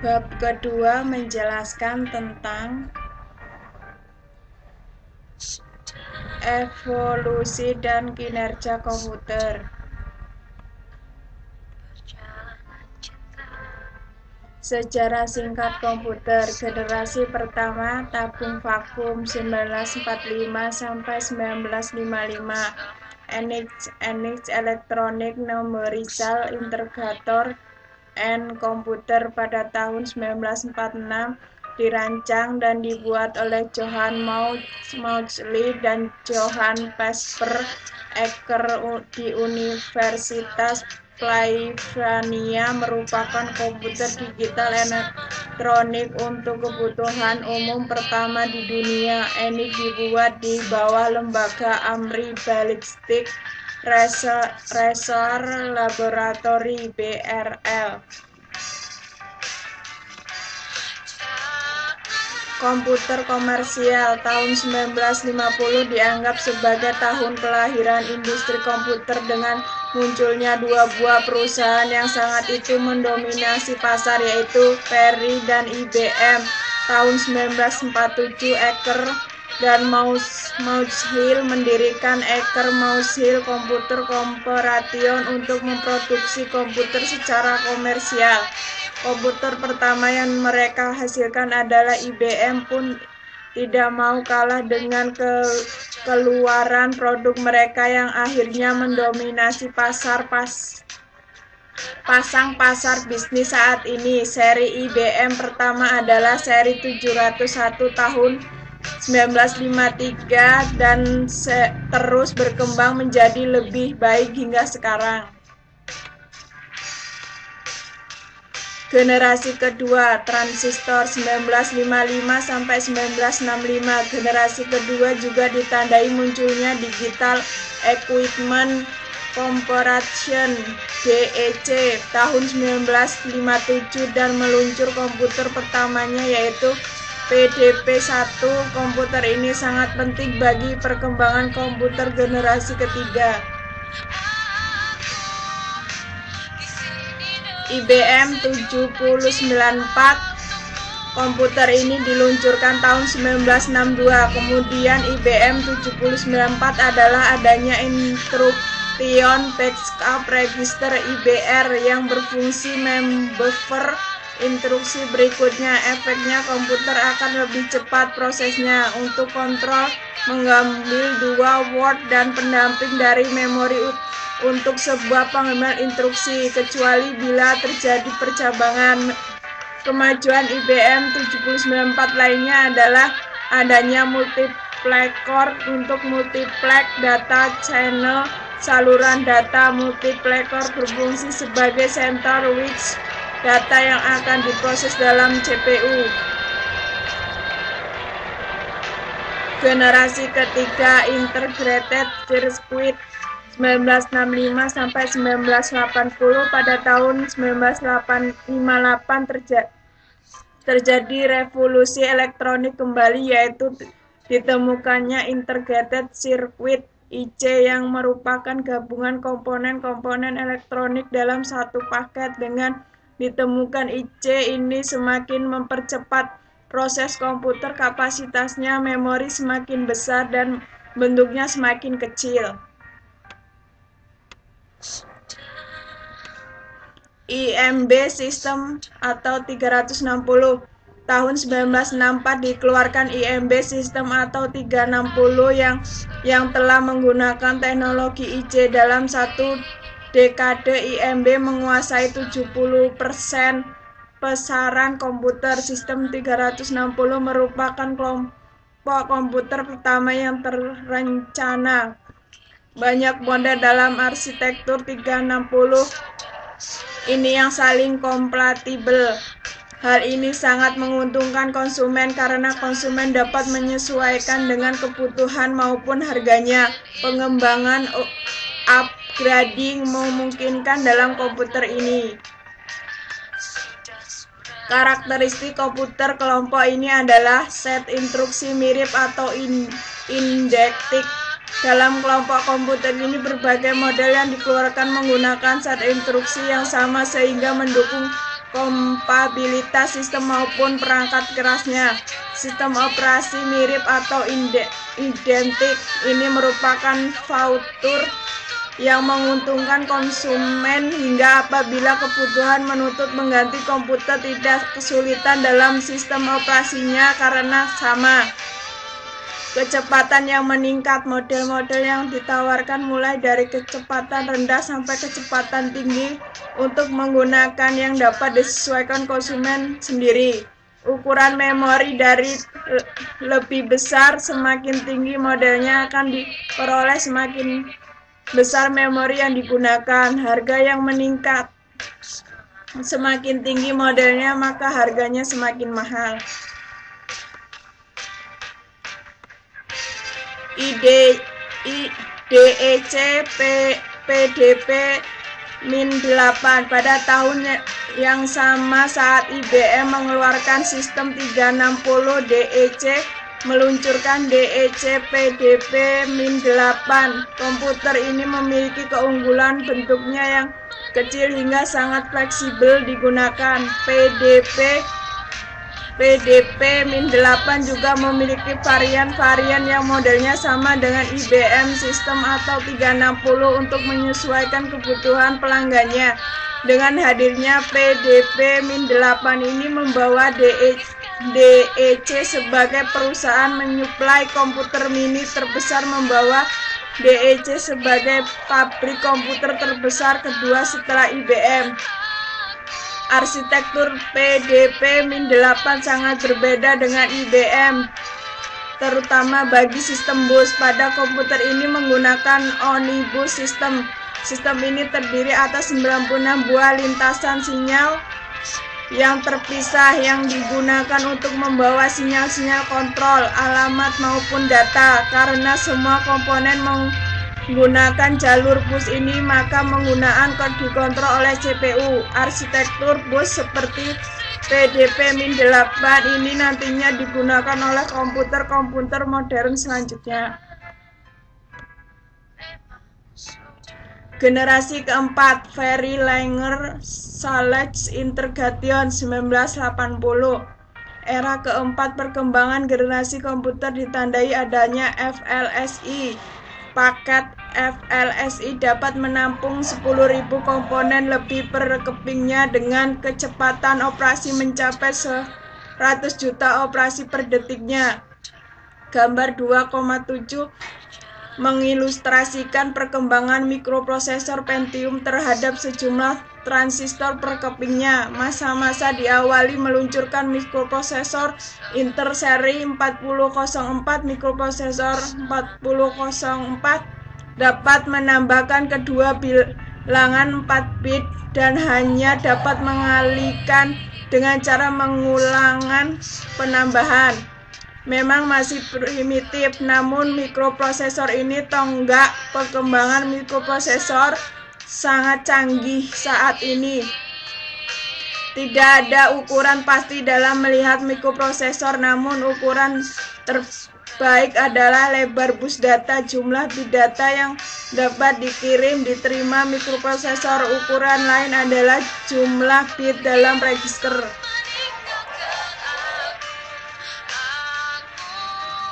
Bab kedua menjelaskan tentang evolusi dan kinerja komputer. Sejarah singkat komputer. Generasi pertama tabung vakum 1945 sampai 1955. ENIAC Electronic Numerical Integrator and Computer pada tahun 1946 dirancang dan dibuat oleh Johann Maudsley dan Johann Caspar Ecker di Universitas Pennsylvania, merupakan komputer digital elektronik untuk kebutuhan umum pertama di dunia. ENIAC dibuat di bawah lembaga Army Ballistic Research Laboratory (BRL). Komputer komersial. Tahun 1950 dianggap sebagai tahun kelahiran industri komputer dengan munculnya dua buah perusahaan yang sangat itu mendominasi pasar, yaitu Perry dan IBM. Tahun 1947 Ecker dan Maushill mendirikan Ecker-Maushill Computer Corporation untuk memproduksi komputer secara komersial. Komputer pertama yang mereka hasilkan adalah IBM pun tidak mau kalah dengan keluaran produk mereka yang akhirnya mendominasi pasar bisnis saat ini. Seri IBM pertama adalah seri 701 tahun 1953 dan terus berkembang menjadi lebih baik hingga sekarang. Generasi kedua, transistor 1955 sampai 1965. Generasi kedua juga ditandai munculnya Digital Equipment Corporation (DEC) tahun 1957 dan meluncur komputer pertamanya, yaitu PDP-1. Komputer ini sangat penting bagi perkembangan komputer generasi ketiga. IBM 7094. Komputer ini diluncurkan tahun 1962. Kemudian IBM 7094 adalah adanya Instruction Backup Register (IBR) yang berfungsi membuffer instruksi berikutnya. Efeknya komputer akan lebih cepat prosesnya untuk kontrol, mengambil dua word dan pendamping dari memori untuk sebuah pengambilan instruksi, kecuali bila terjadi percabangan. Kemajuan IBM 7094 lainnya adalah adanya multiplexer untuk multiplex data channel. Saluran data multiplexer berfungsi sebagai center which data yang akan diproses dalam CPU. Generasi ketiga, Integrated Circuit 1965 sampai 1980. Pada tahun 1958 terjadi revolusi elektronik kembali, yaitu ditemukannya Integrated Circuit (IC) yang merupakan gabungan komponen-komponen elektronik dalam satu paket. Dengan ditemukan IC ini semakin mempercepat proses komputer, kapasitasnya memori semakin besar dan bentuknya semakin kecil. IMB System atau 360. Tahun 1964 dikeluarkan IMB System atau 360 yang telah menggunakan teknologi IC. Dalam satu dekade IMB menguasai 70% pasaran komputer. Sistem 360 merupakan kelompok komputer pertama yang terencana. Banyak model dalam arsitektur 360 ini yang saling kompatibel. Hal ini sangat menguntungkan konsumen karena konsumen dapat menyesuaikan dengan kebutuhan maupun harganya. Pengembangan upgrading memungkinkan dalam komputer ini. Karakteristik komputer kelompok ini adalah set instruksi mirip atau indektik. Dalam kelompok komputer ini berbagai model yang dikeluarkan menggunakan set instruksi yang sama sehingga mendukung kompatibilitas sistem maupun perangkat kerasnya. Sistem operasi mirip atau identik ini merupakan fitur yang menguntungkan konsumen hingga apabila kebutuhan menuntut mengganti komputer tidak kesulitan dalam sistem operasinya karena sama. Kecepatan yang meningkat. Model-model yang ditawarkan mulai dari kecepatan rendah sampai kecepatan tinggi untuk menggunakan yang dapat disesuaikan konsumen sendiri. Ukuran memori dari lebih besar, semakin tinggi modelnya akan diperoleh semakin besar memori yang digunakan. Harga yang meningkat. Semakin tinggi modelnya, maka harganya semakin mahal. DEC PDP -8 pada tahun yang sama saat IBM mengeluarkan sistem 360, DEC meluncurkan DEC PDP -8. Komputer ini memiliki keunggulan bentuknya yang kecil hingga sangat fleksibel digunakan. PDP -8 juga memiliki varian-varian yang modelnya sama dengan IBM System atau 360 untuk menyesuaikan kebutuhan pelanggannya. Dengan hadirnya PDP -8 ini membawa DEC sebagai perusahaan menyuplai komputer mini terbesar, membawa DEC sebagai pabrik komputer terbesar kedua setelah IBM. Arsitektur PDP -8 sangat berbeda dengan IBM, terutama bagi sistem bus. Pada komputer ini menggunakan omnibus system. Sistem ini terdiri atas 96 buah lintasan sinyal yang terpisah yang digunakan untuk membawa sinyal-sinyal kontrol, alamat maupun data. Karena semua komponen menggunakan jalur bus ini, maka penggunaan dikontrol oleh CPU. Arsitektur bus seperti PDP -8 ini nantinya digunakan oleh komputer-komputer modern selanjutnya. Generasi keempat, Very Langer Sales Integration 1980. Era keempat perkembangan generasi komputer ditandai adanya FLSI. Paket FLSI dapat menampung 10.000 komponen lebih per kepingnya dengan kecepatan operasi mencapai 100 juta operasi per detiknya. Gambar 2,7 mengilustrasikan perkembangan mikroprosesor Pentium terhadap sejumlah transistor per kepingnya. Masa-masa diawali meluncurkan mikroprosesor Intel seri 4004. Mikroprosesor 4004 dapat menambahkan kedua bilangan 4 bit dan hanya dapat mengalihkan dengan cara mengulangan penambahan. Memang masih primitif, namun mikroprosesor ini tonggak perkembangan mikroprosesor sangat canggih saat ini. Tidak ada ukuran pasti dalam melihat mikroprosesor, namun ukuran terbaik adalah lebar bus data, jumlah bit data yang dapat diterima mikroprosesor. Ukuran lain adalah jumlah bit dalam register.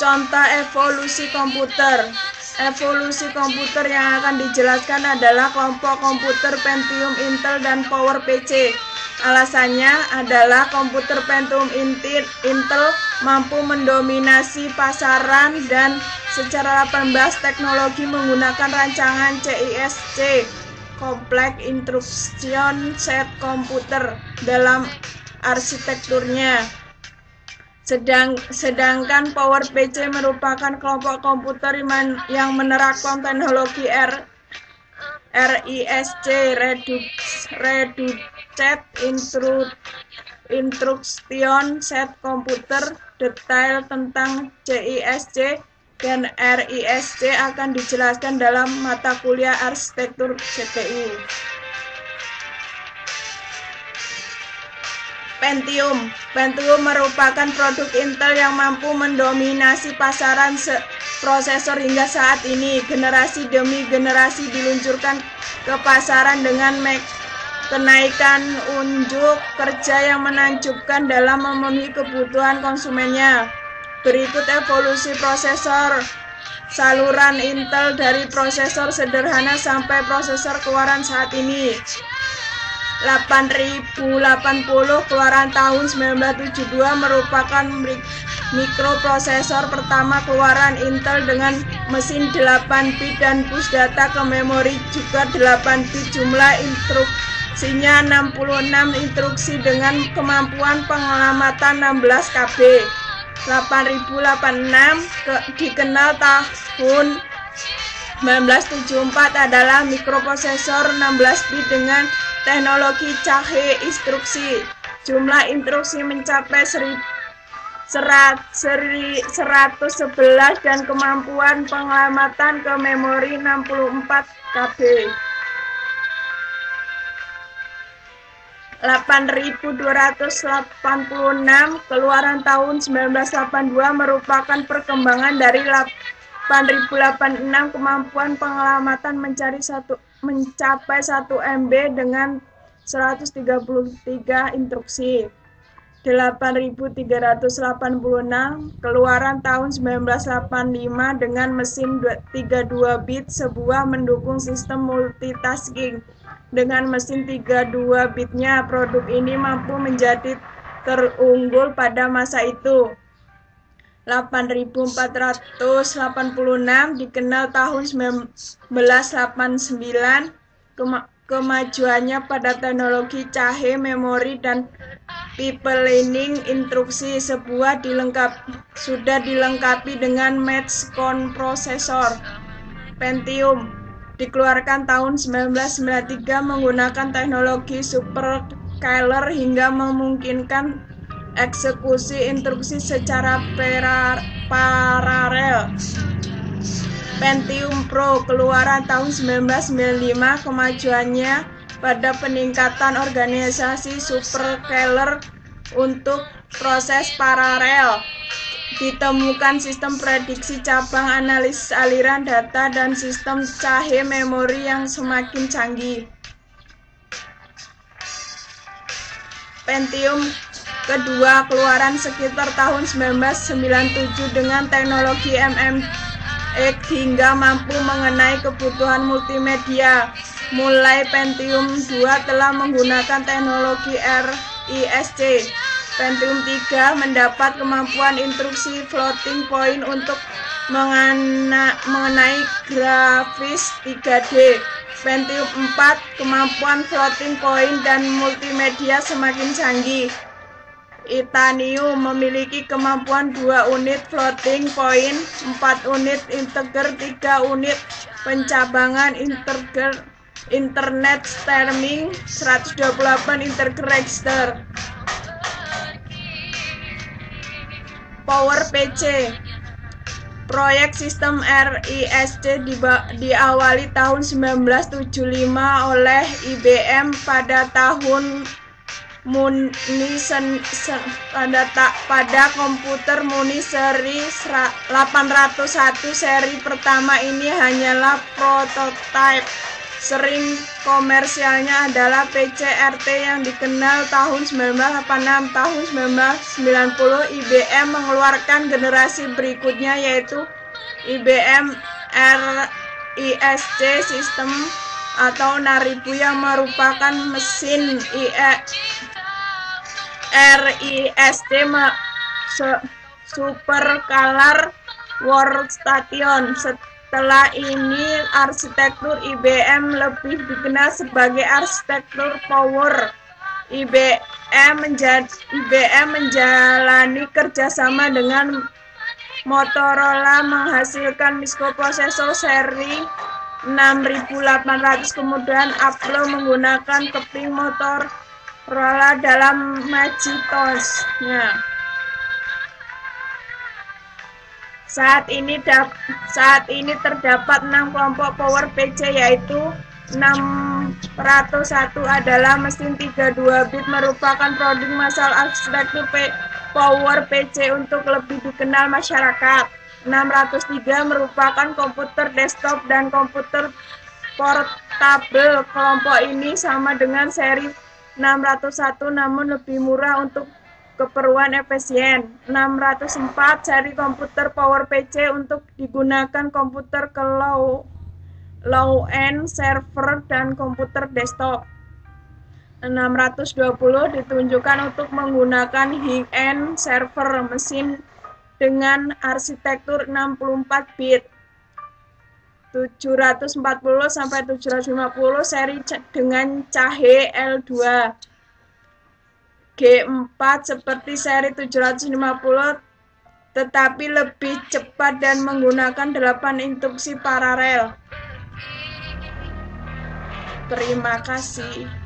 Contoh evolusi komputer. Evolusi komputer yang akan dijelaskan adalah kelompok komputer Pentium, Intel, dan PowerPC. Alasannya adalah komputer Pentium Intel mampu mendominasi pasaran dan secara 18 teknologi menggunakan rancangan CISC, Complex Instruction Set Computer, dalam arsitekturnya. Sedangkan PowerPC merupakan kelompok komputer yang menerapkan teknologi RISC, Reduced Instruction Set Computer. Detail tentang CISC dan RISC akan dijelaskan dalam mata kuliah arsitektur CPU. Pentium merupakan produk Intel yang mampu mendominasi pasaran prosesor hingga saat ini. Generasi demi generasi diluncurkan ke pasaran dengan kenaikan unjuk kerja yang menakjubkan dalam memenuhi kebutuhan konsumennya. Berikut evolusi prosesor saluran Intel dari prosesor sederhana sampai prosesor keluaran saat ini. 8080 keluaran tahun 1972 merupakan mikroprosesor pertama keluaran Intel dengan mesin 8 bit dan bus data ke memori juga 8 bit. Jumlah instruksinya 66 instruksi dengan kemampuan pengamatan 16 KB. 8086 dikenal tahun 1974 adalah mikroprosesor 16 bit dengan teknologi cahe instruksi. Jumlah instruksi mencapai 111 dan kemampuan pengamatan ke memori 64 KB. 8286 keluaran tahun 1982 merupakan perkembangan dari 8086. Kemampuan pengamatan mencapai 1 MB dengan 133 instruksi. 8386 keluaran tahun 1985 dengan mesin 32 bit sebuah mendukung sistem multitasking. Dengan mesin 32 bitnya, produk ini mampu menjadi terunggul pada masa itu. 8486 dikenal tahun 1989. Kemajuannya pada teknologi cahe memori dan pipelining instruksi sudah dilengkapi dengan match-con prosesor. Pentium dikeluarkan tahun 1993 menggunakan teknologi superscalar hingga memungkinkan eksekusi instruksi secara paralel. Pentium Pro keluaran tahun 1995. Kemajuannya pada peningkatan organisasi superscalar untuk proses paralel. Ditemukan sistem prediksi cabang, analisis aliran data, dan sistem cahe memori yang semakin canggih. Pentium kedua keluaran sekitar tahun 1997 dengan teknologi MMX hingga mampu mengenai kebutuhan multimedia. Mulai Pentium 2 telah menggunakan teknologi RISC. Pentium 3 mendapat kemampuan instruksi floating point untuk mengenai grafis 3D. Pentium 4 kemampuan floating point dan multimedia semakin canggih. Itanium memiliki kemampuan 2 unit floating point, 4 unit integer, 3 unit pencabangan integer, internet streaming, 128 integer register. PowerPC. Proyek sistem RISC diawali tahun 1975 oleh IBM pada tahun pada komputer Muni seri 801. Seri pertama ini hanyalah prototipe. Sering komersialnya adalah PCRT yang dikenal tahun 1986. Tahun 1990 IBM mengeluarkan generasi berikutnya yaitu IBM RISC System atau Naribu yang merupakan mesin RISC Superscalar Workstation. Setelah ini arsitektur IBM lebih dikenal sebagai arsitektur power. IBM menjalani kerjasama dengan Motorola menghasilkan mikroprosesor seri 6800. Kemudian Apple menggunakan keping Motorola dalam Macintosh-nya. Saat ini terdapat 6 kelompok PowerPC, yaitu 601 adalah mesin 32 bit merupakan produk massal arsitektur PowerPC untuk lebih dikenal masyarakat. 603 merupakan komputer desktop dan komputer portable portable. Kelompok ini sama dengan seri 601 namun lebih murah untuk keperluan efisien. 604 seri komputer PowerPC untuk digunakan komputer ke low-end server dan komputer desktop. 620 ditunjukkan untuk menggunakan high-end server mesin dengan arsitektur 64 bit. 740 sampai 750 seri dengan cahe L2. G4 seperti seri 750 tetapi lebih cepat dan menggunakan 8 instruksi paralel. Terima kasih.